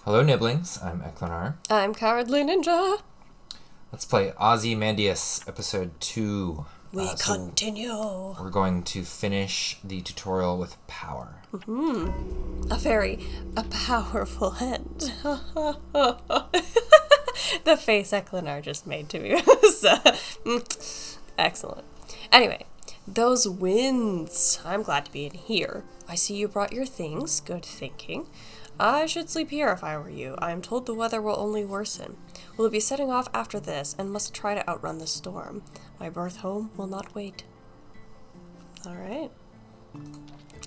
Hello, Niblings. I'm Eklinaar. I'm Cowardlyninja. Let's play Ozymandias episode 2. We continue. We're going to finish the tutorial with power. A powerful hand. The face Eklinaar just made to me was excellent. Anyway, those winds. I'm glad to be in here. I see you brought your things. Good thinking. I should sleep here if I were you. I am told the weather will only worsen. We'll be setting off after this and must try to outrun the storm. My birth home will not wait. Alright.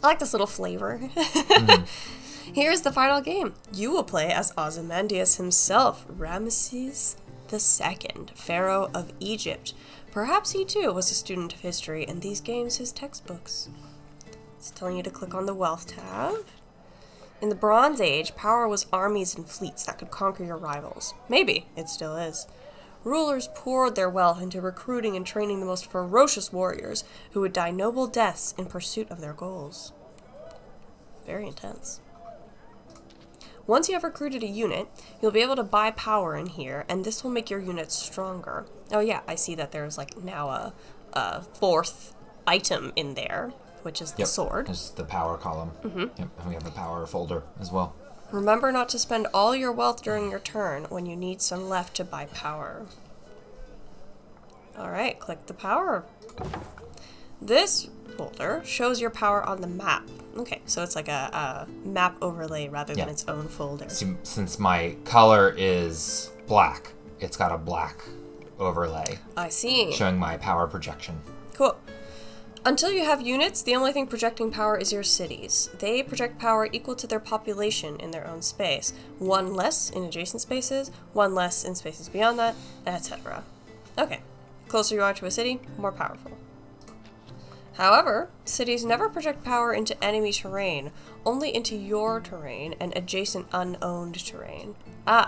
I like this little flavor. Here's the final game. You will play as Ozymandias himself, Ramesses II, Pharaoh of Egypt. Perhaps he too was a student of history and these games his textbooks. It's telling you to click on the Wealth tab. In the Bronze Age, power was armies and fleets that could conquer your rivals. Maybe it still is. Rulers poured their wealth into recruiting and training the most ferocious warriors who would die noble deaths in pursuit of their goals. Very intense. Once you have recruited a unit, you'll be able to buy power in here, and this will make your unit stronger. Oh yeah, I see that there's like now a fourth item in there, which is the sword. There's the power column. Yep, and we have a power folder as well. Remember not to spend all your wealth during your turn when you need some left to buy power. Alright, click the power. This folder shows your power on the map. Okay, so it's like a map overlay rather than its own folder. Since my color is black, it's got a black overlay. I see. Showing my power projection. Cool. Until you have units, the only thing projecting power is your cities. They project power equal to their population in their own space. One less in adjacent spaces, one less in spaces beyond that, etc. Okay, closer you are to a city, more powerful. However, cities never project power into enemy terrain, only into your terrain and adjacent unowned terrain.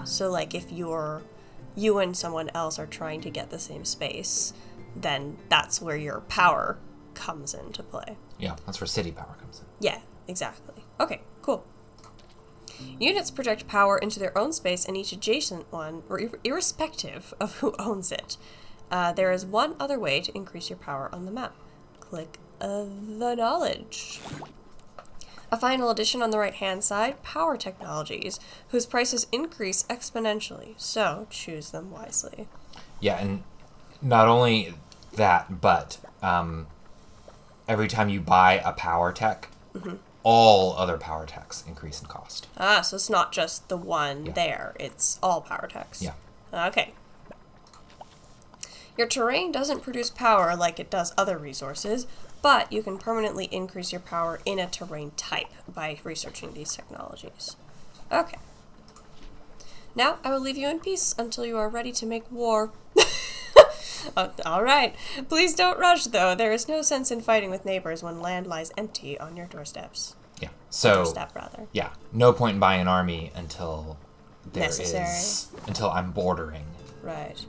So like if you and someone else are trying to get the same space, then that's where your power comes into play. Yeah, that's where city power comes in. Yeah, exactly. Okay, cool. Units project power into their own space and each adjacent one, or irrespective of who owns it. There is one other way to increase your power on the map. Click the knowledge. A final addition on the right-hand side, power technologies, whose prices increase exponentially, so choose them wisely. Yeah, and not only that, but every time you buy a power tech, all other power techs increase in cost. So it's not just the one there, it's all power techs. Yeah. Okay. Your terrain doesn't produce power like it does other resources, but you can permanently increase your power in a terrain type by researching these technologies. Okay. Now I will leave you in peace until you are ready to make war. All right. Please don't rush, though. There is no sense in fighting with neighbors when land lies empty on your doorsteps. Yeah. So, doorstep, rather. Yeah. No point in buying an army until necessary. Until I'm bordering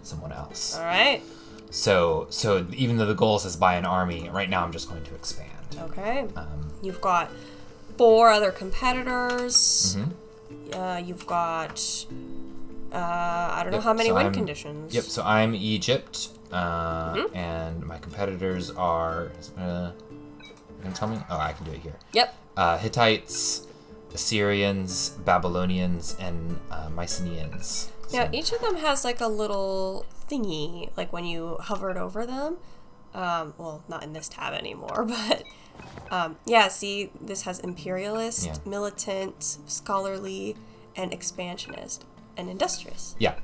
someone else. All right. So even though the goal says buy an army, right now I'm just going to expand. Okay. You've got 4 other competitors. You've got I don't know how many win conditions. Yep. So I'm Egypt. And my competitors are... you gonna tell me? Oh, I can do it here. Yep. Hittites, Assyrians, Babylonians, and Mycenaeans. Now, each of them has like a little thingy, like when you hovered over them. Well, not in this tab anymore, but see, this has imperialist, militant, scholarly, and expansionist, and industrious. Yeah.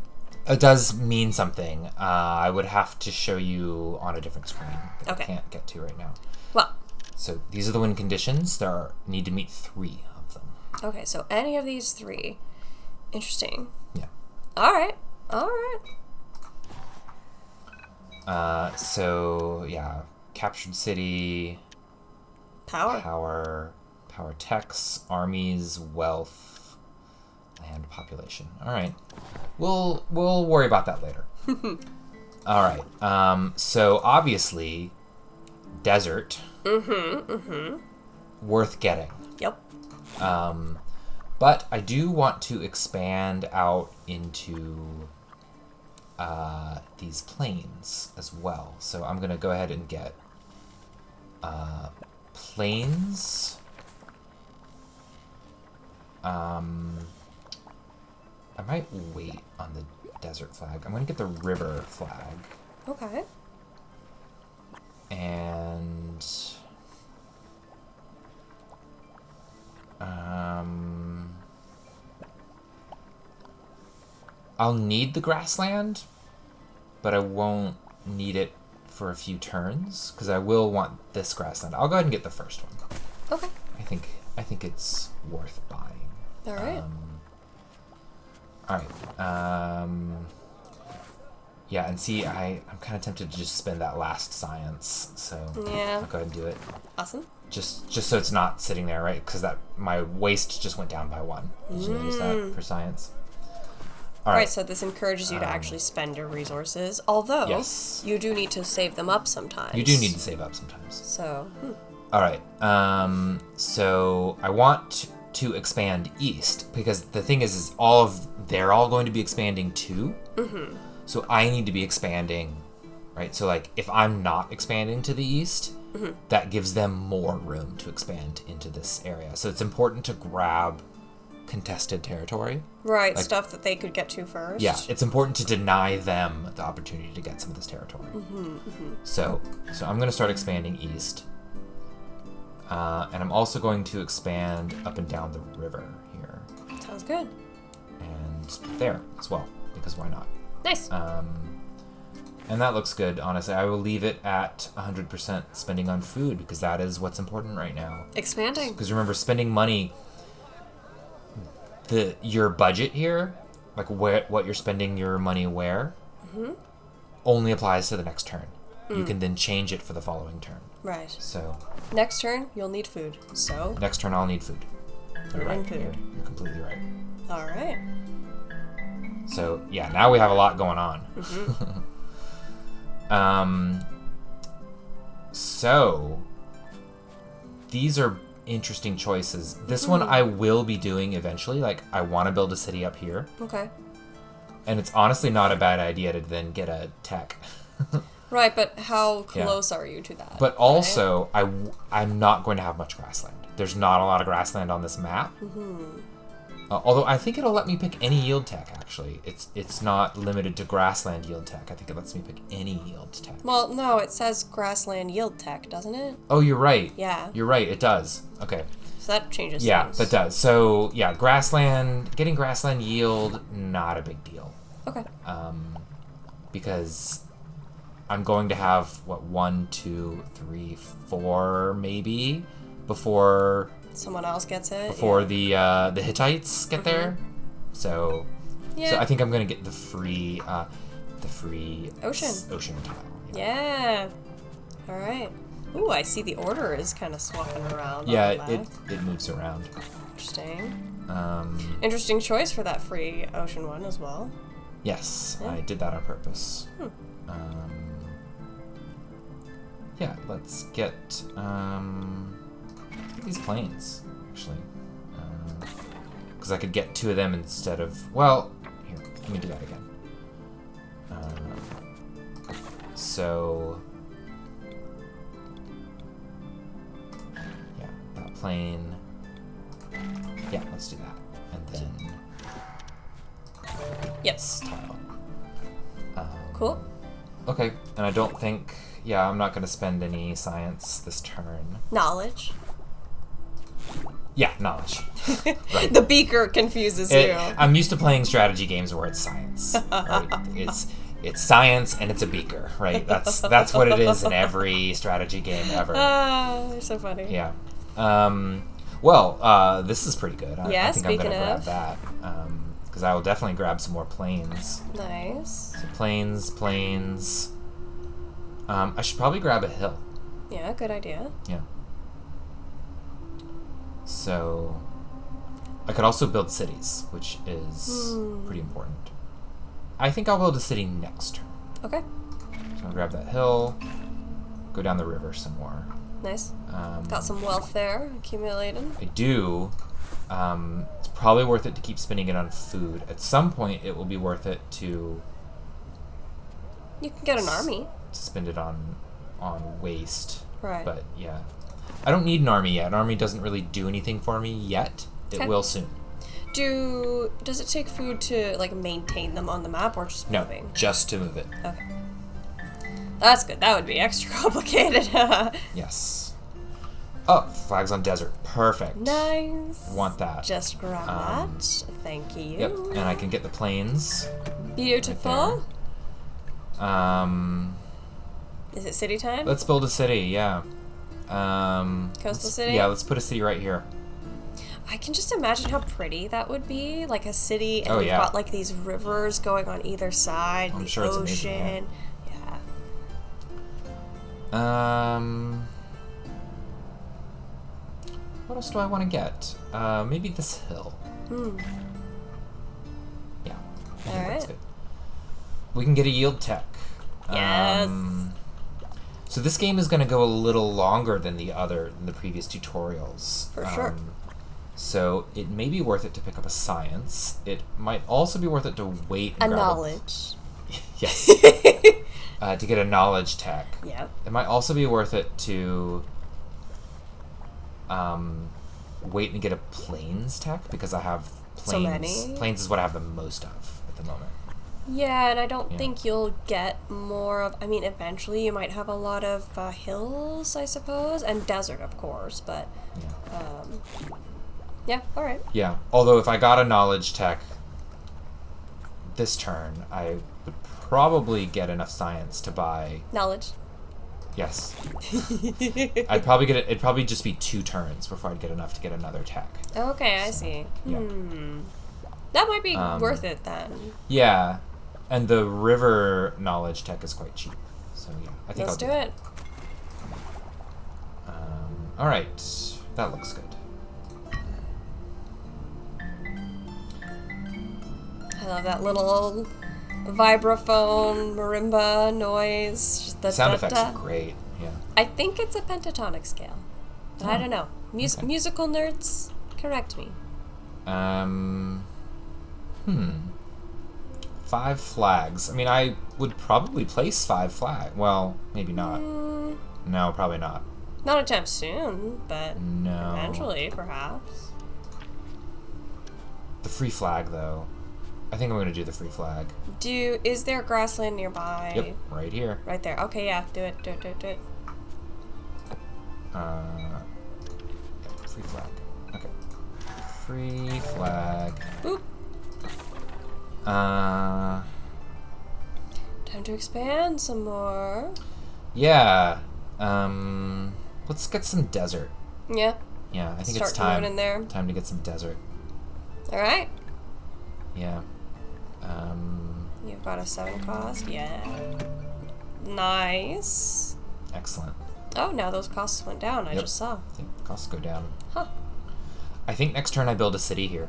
It does mean something. I would have to show you on a different screen that I can't get to right now. Well. So these are the win conditions. Need to meet 3 of them. Okay, so any of these 3. Interesting. Yeah. All right. Captured city. Power techs, armies, wealth, land, population. All right. We'll worry about that later. All right. So obviously, desert. Worth getting. Yep. But I do want to expand out into these plains as well. So I'm going to go ahead and get plains. I might wait on the desert flag. I'm going to get the river flag. Okay. And I'll need the grassland, but I won't need it for a few turns because I will want this grassland. I'll go ahead and get the first one. Okay. I think it's worth buying. All right. All right. Yeah, and see, I'm kind of tempted to just spend that last science, so yeah. I'll go ahead and do it. Awesome. Just so it's not sitting there, right? Because my waste just went down by 1. Did you notice that for science? All right, so this encourages you to actually spend your resources, although yes. you do need to save them up sometimes. You do need to save up sometimes. So, All right, so I want to expand east, because the thing is they're all going to be expanding too. Mm-hmm. So I need to be expanding, right? So like if I'm not expanding to the east, mm-hmm. that gives them more room to expand into this area. So it's important to grab contested territory. Right, like, stuff that they could get to first. Yeah, it's important to deny them the opportunity to get some of this territory. Mm-hmm, mm-hmm. So I'm going to start expanding east. And I'm also going to expand up and down the river here. Sounds good. And there as well, because why not? Nice. And that looks good, honestly. I will leave it at 100% spending on food, because that is what's important right now. Expanding. Because remember, spending money, your budget here, like what you're spending your money where, mm-hmm. only applies to the next turn. You can then change it for the following turn. Right. So next turn, you'll need food. So next turn, I'll need food. You're right. You're completely right. All right. So yeah, now we have a lot going on. Mm-hmm. So these are interesting choices. This one I will be doing eventually. Like, I want to build a city up here. Okay. And it's honestly not a bad idea to then get a tech. Right, but how close are you to that? But also, right? I'm not going to have much grassland. There's not a lot of grassland on this map. Mm-hmm. Although I think it'll let me pick any yield tech, actually. It's not limited to grassland yield tech. I think it lets me pick any yield tech. Well, no, it says grassland yield tech, doesn't it? Oh, you're right. Yeah. You're right, it does. Okay. So that changes Yeah, things. that does. So, yeah, getting grassland yield, not a big deal. Okay. Because I'm going to have, 1, 2, 3, 4, maybe, before someone else gets it. Before the Hittites get there. So I think I'm gonna get the free ocean tile. Yeah. All right. Ooh, I see the order is kind of swapping around. Yeah, it moves around. Interesting. Interesting choice for that free ocean one as well. Yes, yeah. I did that on purpose. Yeah, let's get these planes, actually. Because I could get 2 of them instead of... Well, here, let me do that again. So... Yeah, that plane... Yeah, let's do that. And then... Yes. Tile. Cool. Okay, and I don't think... Yeah, I'm not going to spend any science this turn. Knowledge. Yeah, knowledge. Right. The beaker confuses you. I'm used to playing strategy games where it's science. Right? It's science and it's a beaker, right? That's what it is in every strategy game ever. You're so funny. Yeah. This is pretty good. I think I'm going to grab that. Because I will definitely grab some more planes. Nice. So planes. I should probably grab a hill. Yeah, good idea. Yeah. So, I could also build cities, which is pretty important. I think I'll build a city next turn. Okay. So I'll grab that hill, go down the river some more. Nice. Got some wealth there accumulated. I do. It's probably worth it to keep spending it on food. At some point, it will be worth it to... You can get an army. Spend it on waste. Right. But, yeah. I don't need an army yet. An army doesn't really do anything for me yet. It will soon. Does it take food to, like, maintain them on the map, or just moving? No, just to move it. Okay. That's good. That would be extra complicated. Yes. Oh, flags on desert. Perfect. Nice. Want that. Just grab that. Thank you. Yep, and I can get the plains. Beautiful. Right. Is it city time? Let's build a city, yeah. Coastal city? Yeah, let's put a city right here. I can just imagine how pretty that would be, like a city, and we've got like these rivers going on either side, I'm the sure it's ocean. amazing, Yeah. What else do I want to get? Maybe this hill. Yeah. I think that's good. We can get a yield tech. Yes. So this game is going to go a little longer than the previous tutorials. For sure. So it may be worth it to pick up a science. It might also be worth it to wait and grab knowledge. Yes. To get a knowledge tech. Yep. It might also be worth it to wait and get a plains tech, because I have plains. So many? Plains is what I have the most of at the moment. Yeah, and I don't think you'll get more of... I mean, eventually you might have a lot of hills, I suppose, and desert, of course, but... Yeah, alright. Yeah, although if I got a knowledge tech this turn, I would probably get enough science to buy... Knowledge. Yes. I'd probably get it. It'd probably just be 2 turns before I'd get enough to get another tech. Okay, I see. Yeah. That might be worth it then. Yeah, and the river knowledge tech is quite cheap. So yeah, I think Let's I'll do it. All right, that looks good. I love that little vibraphone marimba noise. Just the Sound effects are great. Yeah. I think it's a pentatonic scale. But I don't know. Okay. Musical nerds, correct me. 5 flags. I mean, I would probably place 5 flags. Well, maybe not. No, probably not. Not anytime soon, but No. eventually, perhaps. The free flag, though. I think I'm going to do the free flag. Is there grassland nearby? Yep, right here. Right there. Okay, yeah, do it. Free flag. Okay. Free flag. Boop. Time to expand some more. Yeah. Let's get some desert. Yeah. Yeah, I think Start it's time. moving in there. Time to get some desert. All right. Yeah. You've got a 7 cost. Yeah. Nice. Excellent. Oh, now those costs went down. I just saw. I think costs go down. Huh. I think next turn I build a city here.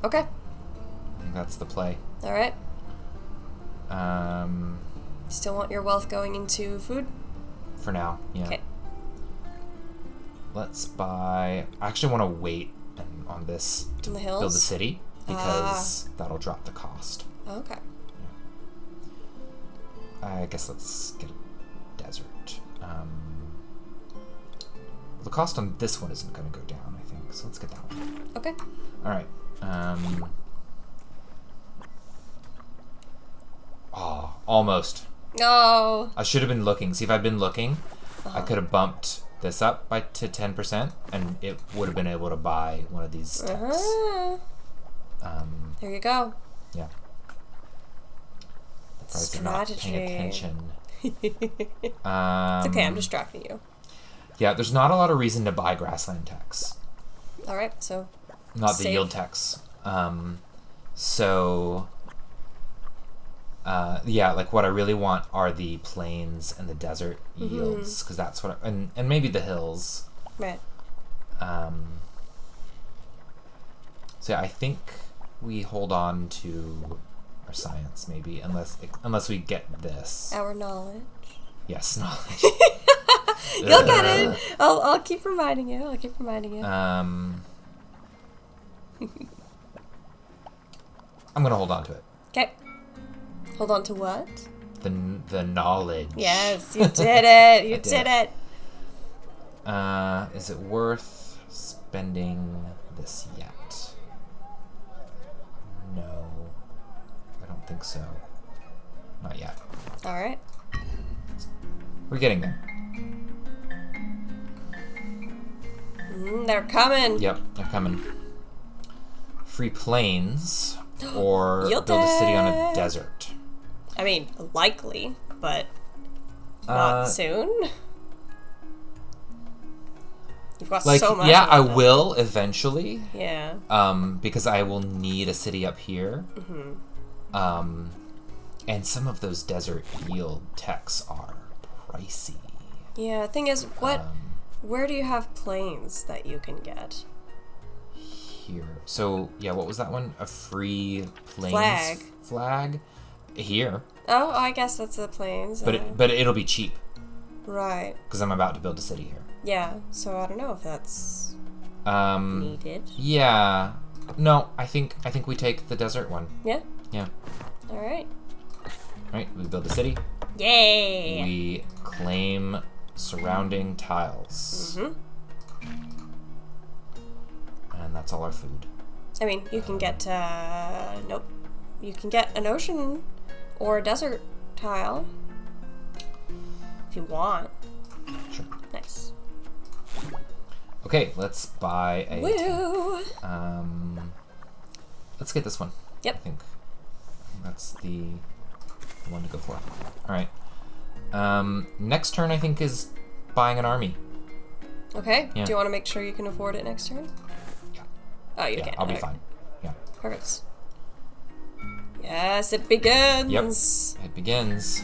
Okay. I think that's the play. All right. Um, Still want your wealth going into food? for now, yeah. Okay. Let's buy... I actually want to wait on this to In the hills? build the city, because that'll drop the cost. Okay. I guess let's get a desert. The cost on this one isn't going to go down, I think, so let's get that one. Okay. All right. Oh, almost. Oh. I should have been looking. See, if I'd been looking, I could have bumped this up to 10%, and it would have been able to buy one of these techs. There you go. Yeah. Surprised they're not paying attention. It's okay, I'm distracting you. Yeah, there's not a lot of reason to buy grassland techs. All right, so... Not the yield techs. Yeah, like what I really want are the plains and the desert yields, because that's what and maybe the hills. Right. So yeah, I think we hold on to our science, maybe, unless we get this. Our knowledge. Yes, knowledge. You'll get it. I'll keep reminding you. I'm gonna hold on to it. Okay. Hold on to what? The knowledge. Yes, you did it. You did did it. it. Is it worth spending this yet? No, I don't think so. Not yet. All right. We're getting there. They're coming. Yep, they're coming. Free plains or You'll build a city on a take. desert. I mean, likely, but not soon. You've got Like, so much. yeah, of I them. will eventually. Yeah. Because I will need a city up here. And some of those desert yield techs are pricey. Yeah. Thing is, where do you have planes that you can get? Here. So, yeah, what was that one? A free plains flag? Here. Oh, I guess that's the planes. But it'll be cheap right. because I'm about to build a city here. Yeah. So I don't know if that's needed. Yeah. No, I think we take the desert one. Yeah. Yeah. All right. Right, we build a city. Yay! We claim surrounding tiles. And that's all our food. I mean, you can get nope. You can get an ocean or a desert tile if you want. Sure. Nice. Okay, let's buy a. Woo! Let's get this one. Yep. I think that's the one to go for. All right. Next turn, I think, is buying an army. Okay. Yeah. Do you want to make sure you can afford it next turn? Yeah. Oh, you Yeah, can. I'll be Okay. fine. Yeah. Perfect. Yes, it begins. Yep. It begins.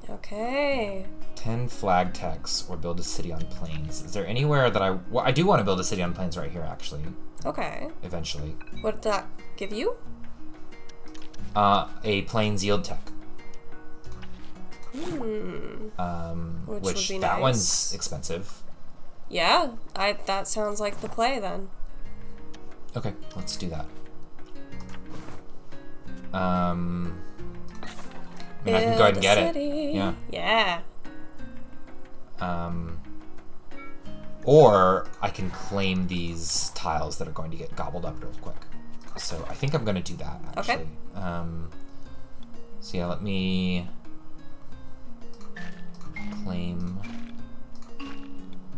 Okay. 10 flag techs or build a city on plains. Is there anywhere that I do want to build a city on plains right here, actually, Okay. eventually. What did that give you? A plains yield tech. Which would be that nice. one's expensive. Yeah, that sounds like the play then. Okay, let's do that. I mean, I can go ahead and get it. Yeah. Yeah. Or I can claim these tiles that are going to get gobbled up real quick. So I think I'm going to do that, actually. Okay. So yeah, let me claim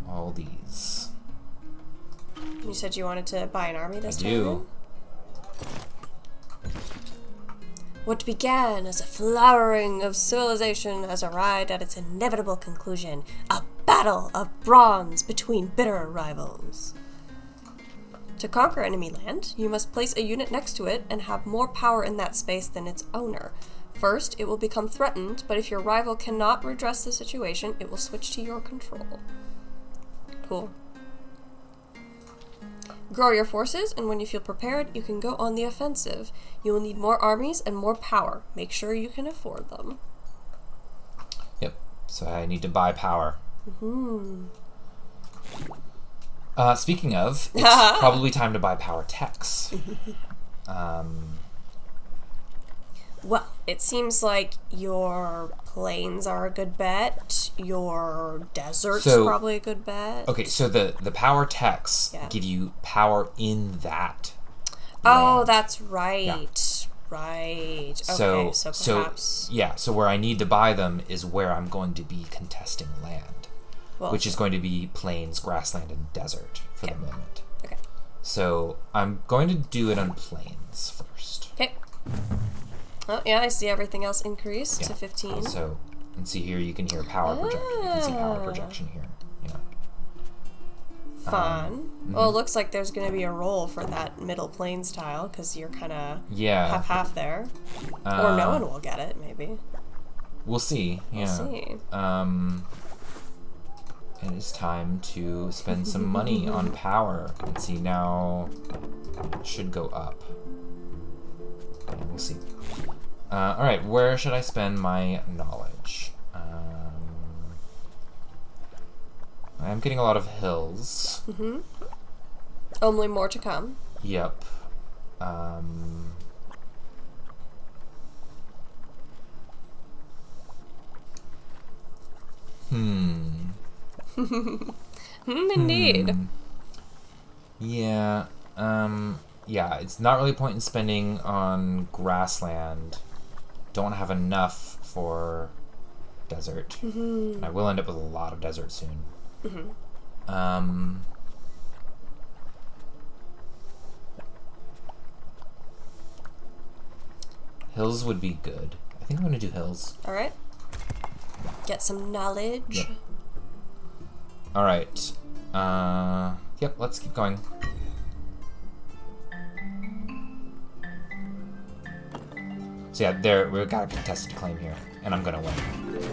all these. You said you wanted to buy an army this I time? do. What began as a flowering of civilization has arrived at its inevitable conclusion, a battle of bronze between bitter rivals. To conquer enemy land, you must place a unit next to it and have more power in that space than its owner. First, it will become threatened, but if your rival cannot redress the situation, it will switch to your control. Cool. Grow your forces, and when you feel prepared, you can go on the offensive. You will need more armies and more power. Make sure you can afford them. Yep. So I need to buy power. Speaking of, it's probably time to buy power techs. Well, it seems like your plains are a good bet. Your desert's probably a good bet. Okay, so the power techs Yeah. give you power in that Oh, land. that's right. Right. Okay, so perhaps... So where I need to buy them is where I'm going to be contesting land, well, which is going to be plains, grassland, and desert for the moment. Okay. So I'm going to do it on plains first. Okay. Oh, yeah, I see everything else increase to 15. So, and see here, you can hear power projection. You can see power projection here. Yeah. Fun. Well, it looks like there's going to be a role for that middle plains tile, because you're kind of half there. Or no one will get it, maybe. We'll see. Yeah. We'll see. It is time to spend some money on power. Let's see, now it should go up. Yeah, we'll see. Alright, where should I spend my knowledge? I I'm getting a lot of hills. Mm-hmm. Only more to come. Yep. Indeed. Yeah. Yeah, it's not really point in spending on grassland. Don't have enough for desert. Mm-hmm. And I will end up with a lot of desert soon. Mm-hmm. Hills would be good. I think I'm going to do hills. All right. Get some knowledge. Yep. All right. Yep, let's keep going. So yeah, we've got a contested claim here, and I'm gonna win.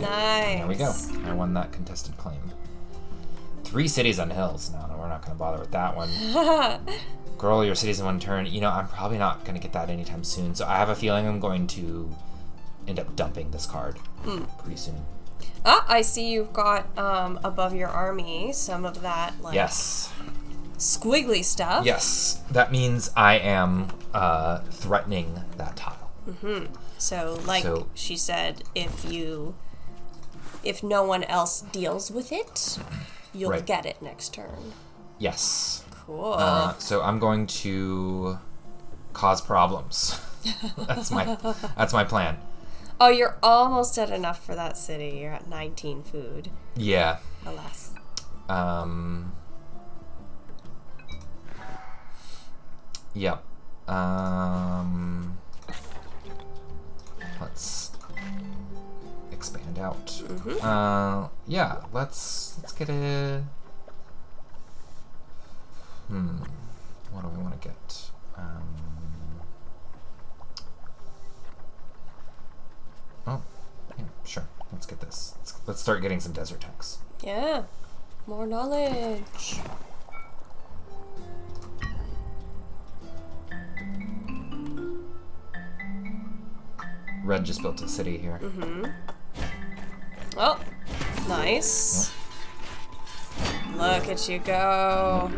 Nice. There we go. I won that contested claim. 3 cities on hills. No, we're not gonna bother with that one. Grow all your cities in one turn. You know, I'm probably not gonna get that anytime soon, so I have a feeling I'm going to end up dumping this card pretty soon. Ah, I see you've got above your army some of that Yes. squiggly stuff. Yes. That means I am threatening that tile. Mm-hmm. So she said, if no one else deals with it, you'll Right. get it next turn. Yes. Cool. So I'm going to cause problems. That's my plan. Oh, you're almost at enough for that city. You're at 19 food. Yeah. Alas. Yep. Let's expand out. Mm-hmm. Yeah, let's get a what do we want to get? Oh, yeah, sure. Let's get this. Let's start getting some desert techs. Yeah. More knowledge. Red just built a city here. Mm-hmm. Oh, nice. Yep. Look at you go.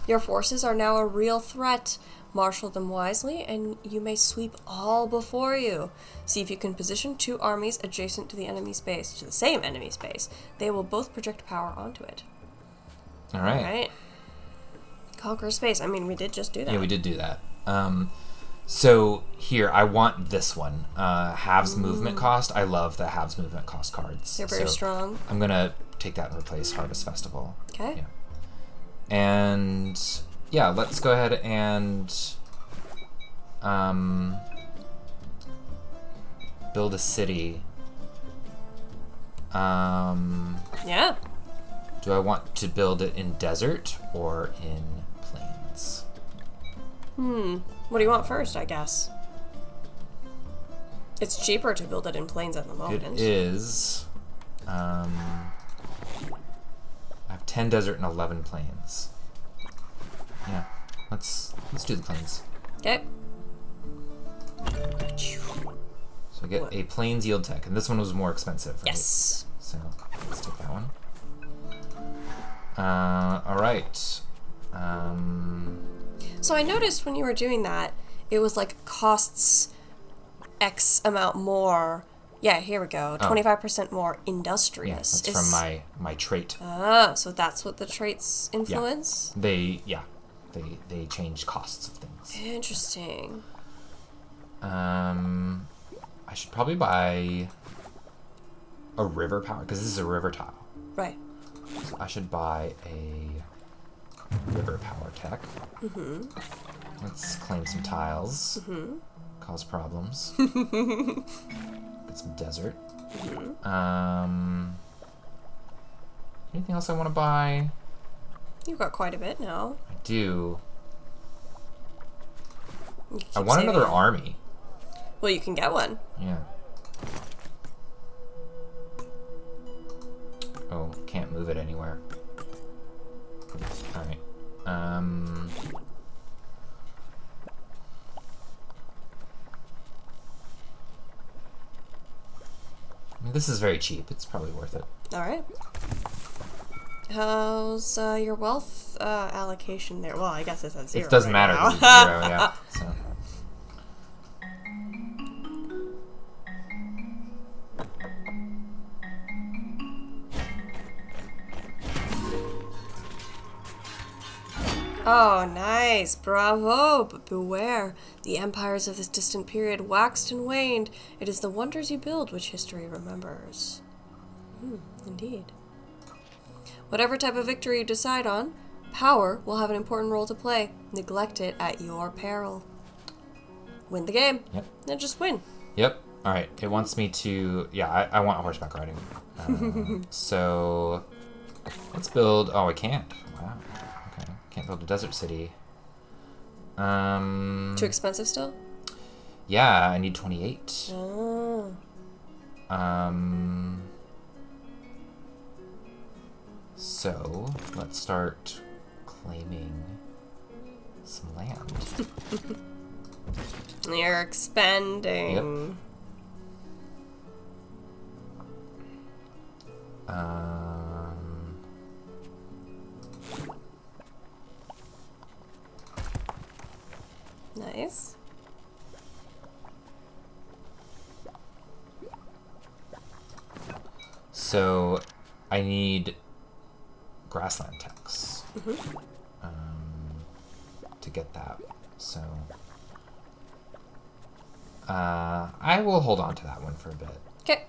Your forces are now a real threat. Marshal them wisely, and you may sweep all before you. See if you can position 2 armies adjacent to the enemy space, to the same enemy space. They will both project power onto it. All right. All right. Conquer space. I mean, we did just do that. Yeah, we did do that. So here, I want this one. Halves movement cost. I love the halves movement cost cards. They're very strong. I'm going to take that and replace Harvest Festival. Okay. Yeah. And yeah, let's go ahead and build a city. Yeah. Do I want to build it in desert or in plains? What do you want first, I guess? It's cheaper to build it in plains at the moment. It is. I have 10 desert and 11 plains. Yeah, let's do the plains. Okay. So I get a plains yield tech, and this one was more expensive, right? Yes. So let's take that one. All right. So I noticed when you were doing that, it was like costs X amount more. Yeah, here we go. 25% more industrious. Yeah, that's from my trait. Ah, so that's what the traits influence? They change costs of things. Interesting. I should probably buy a river power, because this is a river tile. Right. So I should buy a river power tech. Mm-hmm. Let's claim some tiles. Mm-hmm. Cause problems. Get some desert. Mm-hmm. Anything else I want to buy? You've got quite a bit now. I do. You keep I want saving. another army. Well, you can get one. Yeah. Oh, can't move it anywhere. Alright. I mean, this is very cheap. It's probably worth it. All right. How's your wealth allocation there? Well, I guess it's at 0. It doesn't right matter now. because it's 0, yeah. So. Oh, nice. Bravo. But beware. The empires of this distant period waxed and waned. It is the wonders you build which history remembers. Indeed. Whatever type of victory you decide on, power will have an important role to play. Neglect it at your peril. Win the game. Yep. Then just win. Yep. All right. It wants me to... Yeah, I want horseback riding. So let's build... Oh, I can't. Wow. Okay. Can't build a desert city. Too expensive still? Yeah, I need 28. Oh. So let's start claiming some land. You're expanding. Yep. Nice. So I need grassland tax to get that. So I will hold on to that one for a bit. Okay.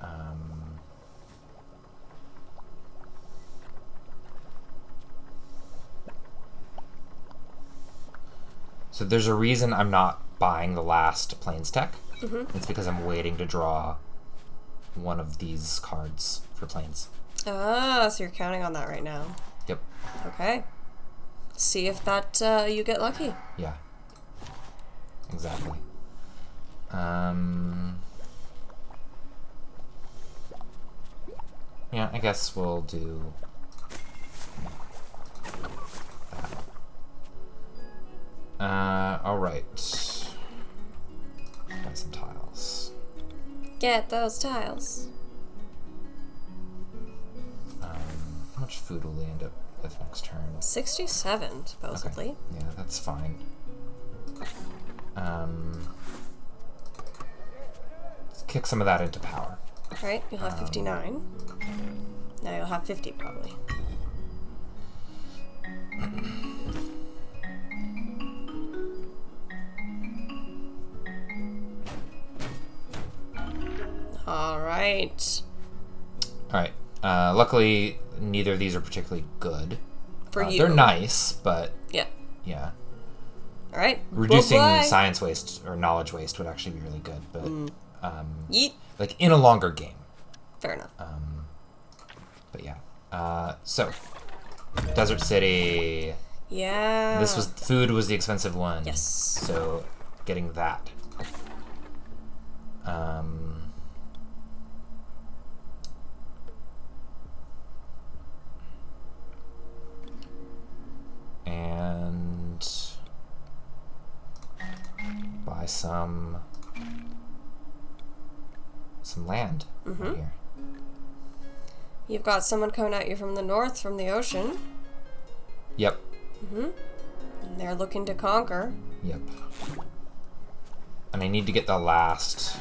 So there's a reason I'm not buying the last Plains Tech. It's because I'm waiting to draw one of these cards for Plains. Ah, so you're counting on that right now. Yep. Okay. See if that you get lucky. Yeah. Exactly. Yeah, I guess we'll do that. Alright. Buy some tiles. Get those tiles. How much food will we end up with next turn? 67, supposedly. Okay. Yeah, that's fine. Let's kick some of that into power. Right, you'll have 59. Now you'll have 50, probably. All right. All right. Luckily, neither of these are particularly good. For you. They're nice, but Yeah. yeah. All right. Reducing Bye-bye. science waste or knowledge waste would actually be really good, but Yeet. like in a longer game. Fair enough. But yeah. So, Desert City. Yeah. This was food was the expensive one. Yes. So, getting that. And buy some land right here. You've got someone coming at you from the north, from the ocean. Yep. And they're looking to conquer. Yep. And I need to get the last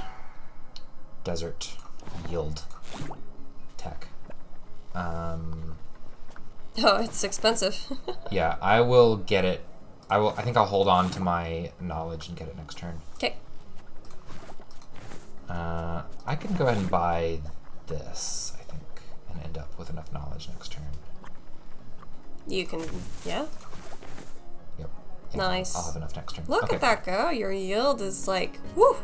desert yield tech. Oh, it's expensive. Yeah, I will get it. I think I'll hold on to my knowledge and get it next turn. Okay. I can go ahead and buy this, I think, and end up with enough knowledge next turn. You can, yeah. Yep. Yeah, Nice. I'll have enough next turn. Look Okay. at that go. Your yield is like, woo.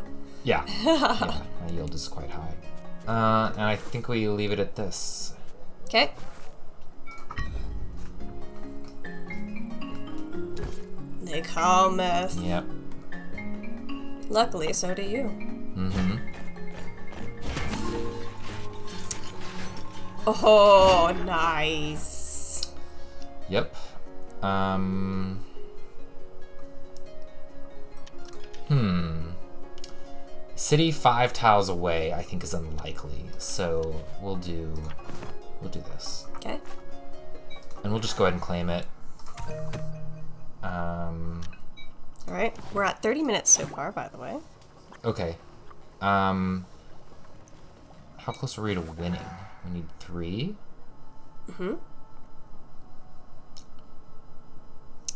Yeah. Yeah, my yield is quite high. And I think we leave it at this. Okay. They cometh. Yep. Luckily, so do you. Mm-hmm. Oh, nice. Yep. City 5 tiles away, I think, is unlikely. So we'll do this. Okay. And we'll just go ahead and claim it. All right, we're at 30 minutes so far, by the way. Okay. How close are we to winning? We need 3. Mm-hmm.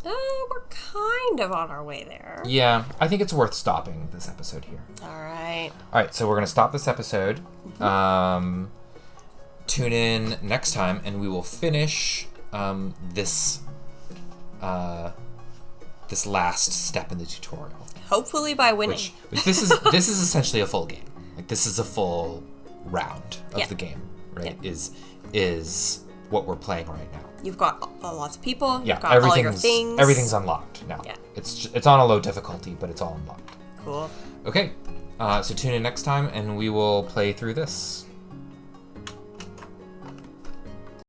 We're kind of on our way there. Yeah, I think it's worth stopping this episode here. All right. All right, so we're going to stop this episode. Tune in next time, and we will finish this last step in the tutorial. Hopefully by winning. Which this is essentially a full game. Like, this is a full round of the game, right? Yeah. Is what we're playing right now. You've got lots of people. Yeah, You've got all your things. Everything's unlocked now. Yeah. It's on a low difficulty, but it's all unlocked. Cool. Okay, so tune in next time, and we will play through this.